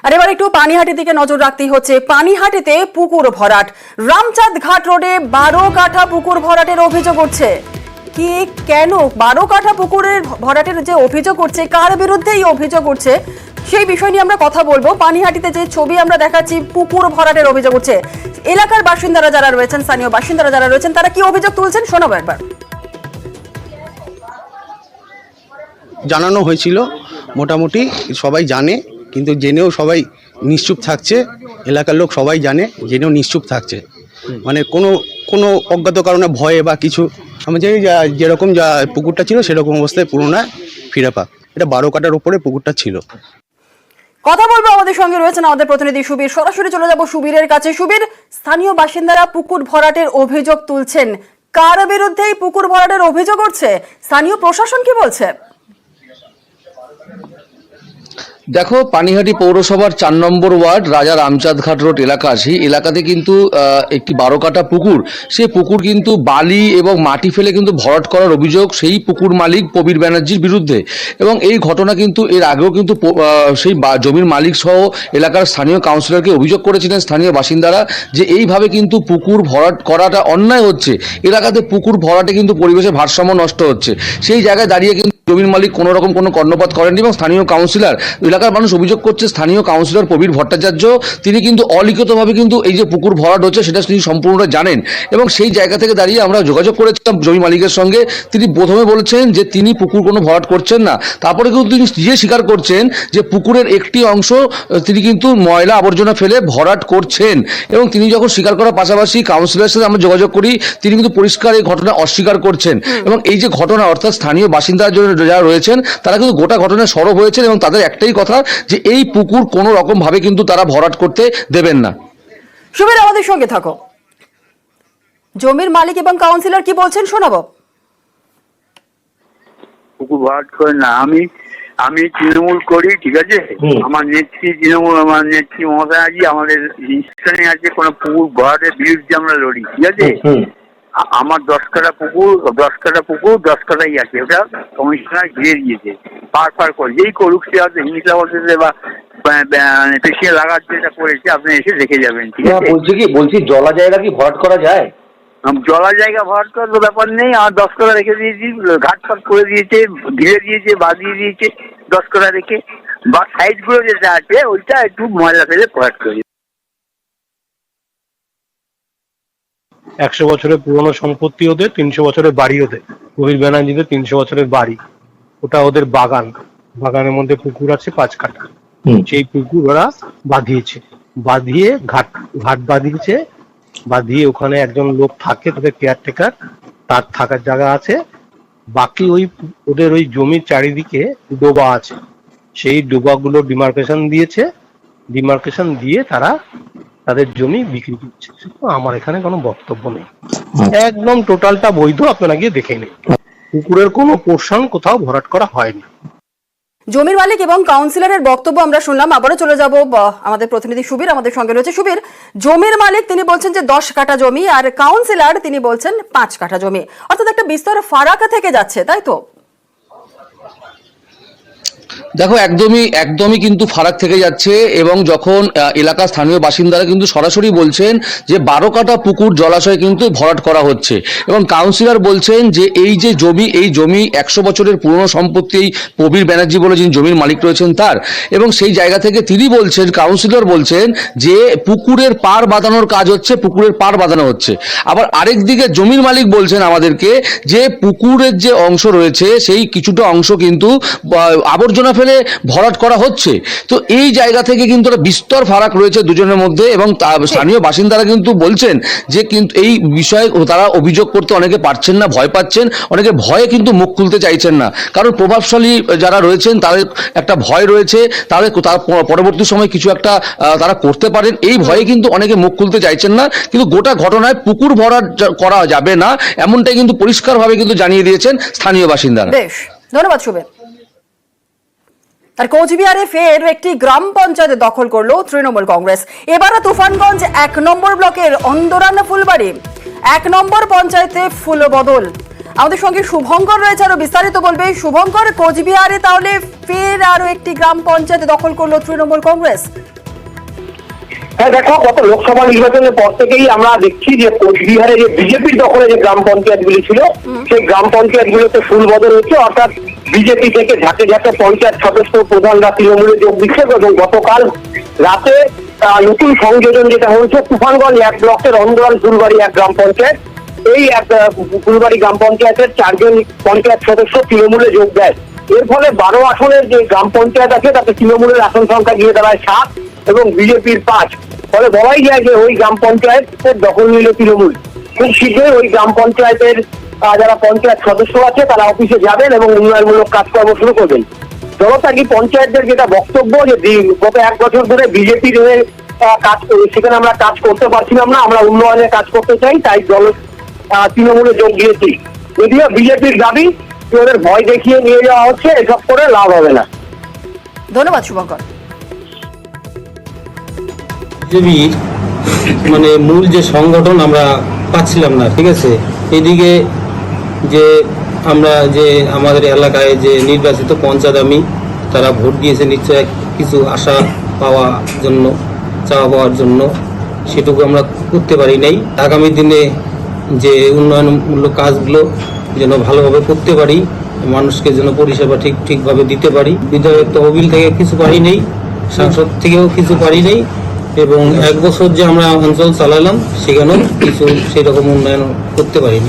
আর এবার একটু পানিহাটির দিকে নজর রাখতেই হচ্ছে। পানিহাটিতে পুকুর ভরাট, রামচাঁদ ঘাট রোডে 12 কাঠা পুকুর ভরাটের অভিযোগ উঠছে। কি কেন 12 কাঠা পুকুরের ভরাটের যে অভিযোগ উঠছে, কার বিরুদ্ধে এই অভিযোগ উঠছে, সেই বিষয় নিয়ে আমরা কথা বলবো। পানিহাটিতে যে ছবি আমরা দেখাচ্ছি, পুকুর ভরাটের অভিযোগ উঠছে। এলাকার বাসিন্দারা যারা রয়েছেন, স্থানীয় বাসিন্দারা যারা রয়েছেন, তারা কি অভিযোগ তুলছেন শোনাবো একবার। জানানো হয়েছিল, মোটামুটি সবাই জানে, কিন্তু জেনেও সবাই নিশ্চুপ থাকছে। এলাকার লোক সবাই জানে, জেনেও নিশ্চুপ থাকছে। মানে কোনো অজ্ঞাত কারণে ভয়ে বা কিছু, আমি জানি যেরকম যা পুকুরটা ছিল সেরকম অবস্থায় পুনরায় ফিরে পাক। এটা 12 কাঠার উপরে পুকুরটা ছিল। কথা বলবো, আমাদের সঙ্গে রয়েছেন আমাদের প্রতিনিধি সুবীর। সরাসরি চলে যাব সুবীরের কাছে। সুবীর, স্থানীয় বাসিন্দারা পুকুর ভরাটের অভিযোগ তুলছেন, কার বিরুদ্ধে এই পুকুর ভরাটের অভিযোগ উঠছে, স্থানীয় প্রশাসন কি বলছে? দেখো, পানিহাটি পৌরসভার 4 নম্বর ওয়ার্ড রাজা রামচাঁদ ঘাট রোড এলাকা, সেই এলাকাতে কিন্তু একটি 12 কাঠা পুকুর, সেই পুকুর কিন্তু বালি এবং মাটি ফেলে কিন্তু ভরাট করার অভিযোগ সেই পুকুর মালিক প্রবীর ব্যানার্জির বিরুদ্ধে। এবং এই ঘটনা কিন্তু এর আগেও কিন্তু সেই জমির মালিক সহ এলাকার স্থানীয় কাউন্সিলরকে অভিযোগ করেছিলেন স্থানীয় বাসিন্দারা, যে এইভাবে কিন্তু পুকুর ভরাট করাটা অন্যায় হচ্ছে। এলাকাতে পুকুর ভরাটে কিন্তু পরিবেশের ভারসাম্য নষ্ট হচ্ছে। সেই জায়গায় দাঁড়িয়ে কিন্তু জমির মালিক কোনো রকম কোনো কর্ণপাত করেননি। এবং স্থানীয় কাউন্সিলর, এলাকার মানুষ অভিযোগ করছে, স্থানীয় কাউন্সিলর প্রবীর ভট্টাচার্য তিনি কিন্তু অলিখিতভাবে কিন্তু এই যে পুকুর ভরাট হচ্ছে সেটা তিনি সম্পূর্ণটা জানেন। এবং সেই জায়গা থেকে দাঁড়িয়ে আমরা যোগাযোগ করেছিলাম জমি মালিকের সঙ্গে। তিনি প্রথমে বলেছেন যে তিনি পুকুর কোনো ভরাট করছেন না, তারপরে কিন্তু তিনি নিজে স্বীকার করছেন যে পুকুরের একটি অংশ তিনি কিন্তু ময়লা আবর্জনা ফেলে ভরাট করছেন। এবং তিনি যখন স্বীকার করার পাশাপাশি কাউন্সিলরের সাথে আমরা যোগাযোগ করি, তিনি কিন্তু পরিষ্কার এই ঘটনা অস্বীকার করছেন। এবং এই যে ঘটনা, অর্থাৎ স্থানীয় বাসিন্দা যারা রয়েছেন তারা কিন্তু গোটা ঘটনায় সরব হয়েছেন এবং তাদের একটাই কথা যে এই পুকুর কোনো রকম ভাবে কিন্তু তারা ভরাট করতে দেবেন না। সুবীর, আমাদের সঙ্গে থাকো। জমির মালিক এবং কাউন্সিলর কি বলছেন শোনাবো। পুকুর ভরাট করে না, আমি তৃণমূল করি, ঠিক আছে। আমার নেত্রী তৃণমূল, আমার নেত্রী মমতা ব্যানার্জি আমাদের ইনস্টিটিউশনে আছে, কোনো পুকুর ভরাটের বিরুদ্ধে আমরা লড়ি, ঠিক আছে। আমার 10 কাঠা পুকুর 10 কাঠাই আছে, ওটা কমিশনার ঘিরে দিয়েছে পার করে। যেই করুক, সে হয়তো হিংসা বলতেছে বা পেশিয়ে লাগার যেটা করেছে, আপনি এসে দেখে যাবেন, ঠিক আছে। বলছি জলা জায়গা কি ভরাট করা যায়? জলা জায়গা ভরাট করার তো ব্যাপার নেই। আর 10 কাঠা রেখে দিয়েছি, ঘাটপাট করে দিয়েছে, ঘিরে দিয়েছে, বাঁধিয়ে দিয়েছে 10 কাঠা রেখে। বা সাইড গুলো যেটা আছে ওইটা একটু ময়লা ফেলে ভরাট করে। 100 বছরের পুরনো সম্পত্তি ওদের, 300 বছরের বাড়ি ওদের। প্রবীর ব্যানার্জিদের 300 বছরের বাড়ি, ওটা ওদের বাগান। বাগানের মধ্যে পুকুর আছে 5 কাঠা। সেই পুকুর ওরা বাঁধিয়ে ঘাট বাঁধিয়ে ওখানে একজন লোক থাকে, তাদের কেয়ারটেকার, তার থাকার জায়গা আছে। বাকি ওদের ওই জমির চারিদিকে ডোবা আছে, সেই ডোবাগুলো ডিমার্কেশন দিয়ে তারা তাদের জমি বিক্রি করছে। আমার এখানে কোনো বক্তব্য নেই, একদম টোটালটা বৈধ, আপনারা গিয়ে দেখে নিন। পুকুরের কোনো পোর্শন কোথাও ভরাট করা হয়নি। জমির মালিক এবং কাউন্সিলরের বক্তব্য আমরা শুনলাম। আবারও চলে যাব, আমাদের প্রতিনিধি সুবীর আমাদের সঙ্গে রয়েছে। সুবীর, জমির মালিক তিনি বলছেন যে 10 কাঠা জমি, আর কাউন্সিলর তিনি বলছেন 5 কাঠা জমি, অর্থাৎ একটা বিস্তর ফারাক থেকে যাচ্ছে, তাই তো? দেখো, একদমই কিন্তু ফারাক থেকে যাচ্ছে। এবং যখন এলাকার স্থানীয় বাসিন্দারা কিন্তু সরাসরি বলছেন যে 12 কাঠা পুকুর জলাশয় কিন্তু ভরাট করা হচ্ছে। এবং কাউন্সিলর বলছেন যে এই জমি 100 বছরের পুরনো সম্পত্তি, এই প্রবীর ব্যানার্জি বলে যিনি জমির মালিক রয়েছেন তার। এবং সেই জায়গা থেকে তিনি বলছেন, কাউন্সিলর বলছেন যে পুকুরের পাড় বাঁধানোর কাজ হচ্ছে, পুকুরের পাড় বাঁধানো হচ্ছে। আবার আরেক দিকে জমির মালিক বলছেন আমাদেরকে যে পুকুরের যে অংশ রয়েছে সেই কিছুটা অংশ কিন্তু আবর্জনা ফেলে ভরাট করা হচ্ছে। তো এই জায়গা থেকে কিন্তু একটা বিস্তর ফারাক রয়েছে দুজনের মধ্যে। এবং স্থানীয় বাসিন্দারা কিন্তু বলছেন যে কিন্তু এই বিষয়ে তারা অভিযোগ করতে অনেকে পারছেন না, ভয় পাচ্ছেন, অনেকে ভয়ে কিন্তু মুখ খুলতে চাইছেন না। কারণ প্রভাবশালী যারা রয়েছেন তাদের একটা ভয় রয়েছে, তার পরবর্তী সময় কিছু একটা তারা করতে পারেন, এই ভয়ে কিন্তু অনেকে মুখ খুলতে চাইছেন না। কিন্তু গোটা ঘটনায় পুকুর ভরাট করা যাবে না, এমনটাই কিন্তু পরিষ্কারভাবে কিন্তু জানিয়ে দিয়েছেন স্থানীয় বাসিন্দারা। বেশ, ধন্যবাদ সুবীর। আর কোচবিহারে ফের একটি গ্রাম পঞ্চায়েত দখল করলো তৃণমূল কংগ্রেস। এবারে তুফানগঞ্জ 1 নম্বর ব্লকের অন্দরান ফুলবাড়ি 1 নম্বর পঞ্চায়েতে ফুল বদল। আমাদের সঙ্গে শুভঙ্কর রয়েছে, আরো বিস্তারিত বলবে। শুভঙ্কর, কোচবিহারে তাহলে ফের আরো একটি গ্রাম পঞ্চায়েত দখল করলো তৃণমূল কংগ্রেস। হ্যাঁ দেখো, গত লোকসভা নির্বাচনের পর থেকেই আমরা দেখছি যে কোচবিহারে যে বিজেপির দখলে যে গ্রাম পঞ্চায়েতগুলি ছিল সেই গ্রাম পঞ্চায়েতগুলোতে ফুল বদল হচ্ছে, অর্থাৎ বিজেপি থেকে ঝাঁকে ঝাঁকে পঞ্চায়েত সদস্য প্রধানরা তৃণমূলে যোগ দিচ্ছে। এবং গতকাল রাতে নতুন সংযোজন যেটা হয়েছে, তুফানগঞ্জ 1 ব্লকের অন্দরাল ফুলবাড়ি এক গ্রাম পঞ্চায়েত, এই ফুলবাড়ি গ্রাম পঞ্চায়েতের 4 জন পঞ্চায়েত সদস্য তৃণমূলে যোগ দেয়। এর ফলে 12 আসনের যে গ্রাম পঞ্চায়েত আছে তাতে তৃণমূলের আসন সংখ্যা গিয়ে দাঁড়ায় 7 এবং বিজেপির 5। ফলে বলাই যায় যে ওই গ্রাম পঞ্চায়েতের দখল নিল তৃণমূল। খুব শীঘ্রই ওই গ্রাম পঞ্চায়েতের যারা পঞ্চায়েত সদস্য আছে তারা অফিসে যাবেন এবং উন্নয়নমূলক কাজকর্ম শুরু করবেন। জনতাগী পঞ্চায়েতদের যেটা বক্তব্য যে গত 1 বছর ধরে বিজেপির কাজ সেখানে আমরা কাজ করতে পারছিলাম না, আমরা উন্নয়নের কাজ করতে চাই, তাই তৃণমূলে যোগ দিয়েছি। যদিও বিজেপির দাবি ওদের ভয় দেখিয়ে নিয়ে যাওয়া হচ্ছে, এসব করে লাভ হবে না। ধন্যবাদ শুভঙ্কর। বিজেপির মানে মূল যে সংগঠন আমরা পাচ্ছিলাম না, ঠিক আছে। এদিকে যে আমরা যে আমাদের এলাকায় যে নির্বাচিত পঞ্চায়েত আমি তারা ভোট দিয়েছে নিশ্চয় কিছু আশা পাওয়ার জন্য, চাওয়া পাওয়ার জন্য, সেটুকু আমরা করতে পারি নাই। আগামী দিনে যে উন্নয়নমূলক কাজগুলো যেন ভালোভাবে করতে পারি, মানুষকে যেন পরিষেবা ঠিকভাবে দিতে পারি। বিধায়ক তহবিল থেকে কিছু পারি নেই, সাংসদ থেকেও কিছু পারি নেই, এবং 1 বছর যে আমরা অঞ্চল চালালাম সেখানেও কিছু সেই রকম উন্নয়ন করতে পারিনি।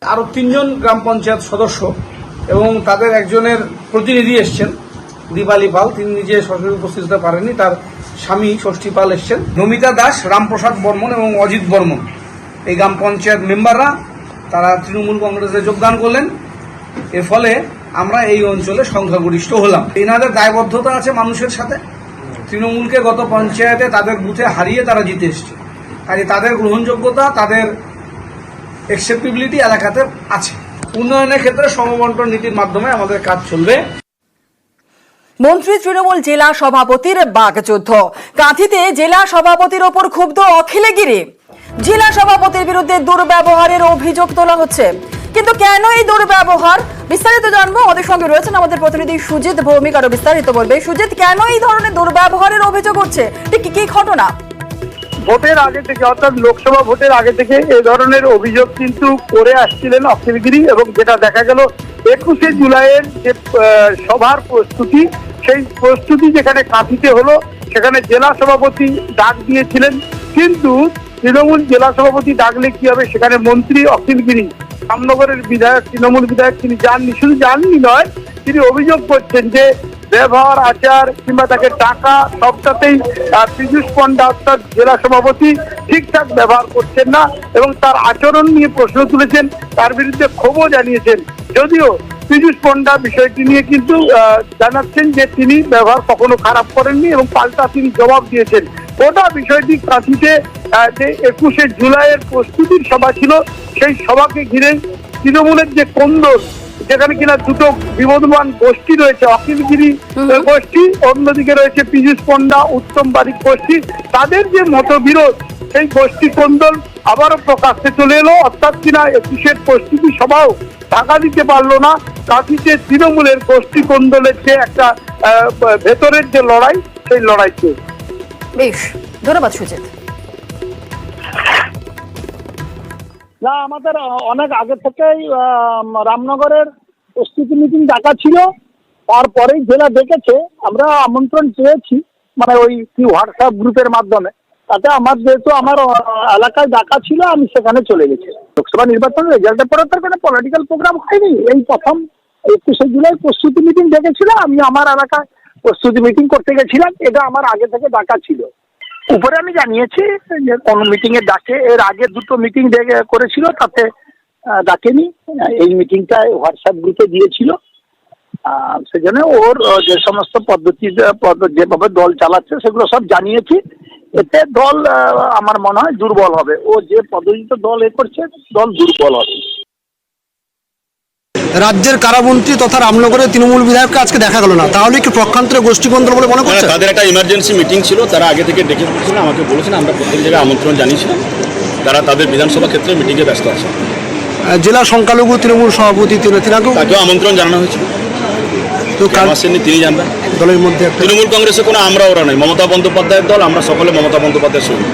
আরো 3 জন গ্রাম পঞ্চায়েত সদস্য এবং তাদের একজনের প্রতিনিধি এসছেন, দীপালি পাল, তিনি নিজে সরাসরি উপস্থিত হতে পারেননি, তার স্বামী ষষ্ঠী পাল এসছেন। নমিতা দাস, রামপ্রসাদ বর্মন এবং অজিত বর্মন এই গ্রাম পঞ্চায়েত মেম্বাররা তারা তৃণমূল কংগ্রেসে যোগদান করলেন। এর ফলে আমরা এই অঞ্চলে সংখ্যাগরিষ্ঠ হলাম। এনাদের দায়বদ্ধতা আছে মানুষের সাথে। তৃণমূলকে গত পঞ্চায়েতে তাদের বুথে হারিয়ে তারা জিতে এসছে, কাজে তাদের গ্রহণযোগ্যতা, তাদের অ্যাকসেপ্টেবিলিটি এলাকাতে আছে। উন্নয়নের ক্ষেত্রে সমবন্টন নীতির মাধ্যমে আমাদের কাজ চলবে। মন্ত্রী তৃণমূল জেলা সভাপতির বাগযুদ্ধ। কাঁথিতে জেলা সভাপতির ওপর ক্ষুব্ধ অখিলগিরি। জেলা সভাপতির বিরুদ্ধে দুর্ব্যবহারের অভিযোগ তোলা হচ্ছে, কিন্তু কেন এই দুর্ব্যবহার, বিস্তারিত জানবো। আমাদের সঙ্গে রয়েছেন আমাদের প্রতিনিধি সুজিত ভৌমিক, আরো বিস্তারিত বলবে। সুজিত, কেন এই ধরনের দুর্ব্যবহারের অভিযোগ হচ্ছে, ঠিক কি ঘটনা? ভোটের আগে থেকে, অর্থাৎ লোকসভা ভোটের আগে থেকে এই ধরনের অভিযোগ কিন্তু করে আসছিলেন অখিলগিরি, এবং যেটা দেখা গেল 21শে জুলাইয়ের যে সভার প্রস্তুতি, সেই প্রস্তুতি যেখানে কাঁথিতে হলো সেখানে জেলা সভাপতি ডাক দিয়েছিলেন, কিন্তু তৃণমূল জেলা সভাপতি ডাকলে কি হবে, সেখানে মন্ত্রী অখিলগিরি, রামনগরের বিধায়ক, তৃণমূল বিধায়ক, তিনি যাননি। শুধু যাননি নয়, তিনি অভিযোগ করছেন যে ব্যবহার, আচার কিংবা তাকে টাকা সবটাতেই পীযূষ পণ্ডা অর্থাৎ জেলা সভাপতি ঠিকঠাক ব্যবহার করছেন না, এবং তার আচরণ নিয়ে প্রশ্ন তুলেছেন, তার বিরুদ্ধে ক্ষোভও জানিয়েছেন। যদিও পীযূষ পণ্ডা বিষয়টি নিয়ে কিন্তু জানাচ্ছেন যে তিনি ব্যবহার কখনো খারাপ করেননি এবং পাল্টা তিনি জবাব দিয়েছেন। গোটা বিষয়টি কাঁথিতে যে 21শে জুলাইয়ের প্রস্তুতির সভা ছিল, সেই সভাকে ঘিরে তৃণমূলের যে কোন্দল, যেখানে কিনা দুটো বিবদমান গোষ্ঠী রয়েছে, অখিলগিরি গোষ্ঠী, অন্যদিকে রয়েছে পীযূষ পণ্ডা, উত্তম বারিক গোষ্ঠী, তাদের যে মতবিরোধ, সেই গোষ্ঠী কোন্দল আবারও প্রকাশ্যে চলে এলো। অর্থাৎ কিনা 21শে প্রস্তুতি সভাও টাকা দিতে পারলো না। কাঁথিতে তৃণমূলের গোষ্ঠী কোন্দলের যে একটা ভেতরের যে লড়াই, সেই লড়াইতে। বেশ, ধন্যবাদ সুজিত। না, আমাদের অনেক আগে থেকেই রামনগরের প্রস্তুতি মিটিং ডাকা ছিল, তারপরেই জেলা ডেকেছে। আমরা আমন্ত্রণ চেয়েছি, মানে ওই হোয়াটসঅ্যাপ গ্রুপের মাধ্যমে, তাতে আমার যেহেতু আমার এলাকায় ডাকা ছিল, আমি সেখানে চলে গেছি। লোকসভা নির্বাচনের রেজাল্টের পরে তার কোনো পলিটিক্যাল প্রোগ্রাম হয়নি, এই প্রথম 21শে জুলাই প্রস্তুতি মিটিং ডেকেছিল। আমি আমার এলাকায় প্রস্তুতি মিটিং করতে গেছিলাম, এটা আমার আগে থেকে ডাকা ছিল। উপরে আমি জানিয়েছি যে কোন মিটিং এ ডাকে, এর আগে 2টো মিটিং করেছিল, তাতে ডাকেনি। এই মিটিংটায় হোয়াটসঅ্যাপ গ্রুপে দিয়েছিল, সেজন্য ওর যে সমস্ত পদ্ধতি যেভাবে দল চালাচ্ছে সেগুলো সব জানিয়েছি। এতে দল আমার মনে হয় দুর্বল হবে, ও যে পদ্ধতিতে দল করছে, দল দুর্বল হবে। রাজ্যের কারামন্ত্রী তথা রামনগরের তৃণমূল বিধায়ককে আজকে দেখা গেল না, তাহলে কি প্রক্ষান্তরে গোষ্ঠীকন্দল বলে মনে করছে? তাদের একটা ইমার্জেন্সি মিটিং ছিল, তারা আগে থেকে ডেকে বলেছিলেন, আমাকে বলেছেন, আমরা প্রত্যেক জায়গায় আমন্ত্রণ জানিয়েছিলাম, তারা তাদের বিধানসভা ক্ষেত্রে মিটিংয়ে ব্যস্ত আছে। জেলা সংখ্যালঘু তৃণমূল সভাপতি তিনাকেও তাকেও আমন্ত্রণ জানানো হয়েছিল। তো কেন আসেননি তিনি জানবেন। দলের মধ্যে একটা তৃণমূল কংগ্রেসে কোনো আমরা ওরা নয়, মমতা বন্দ্যোপাধ্যায়ের দল, আমরা সকলে মমতা বন্দ্যোপাধ্যায়ের সঙ্গে।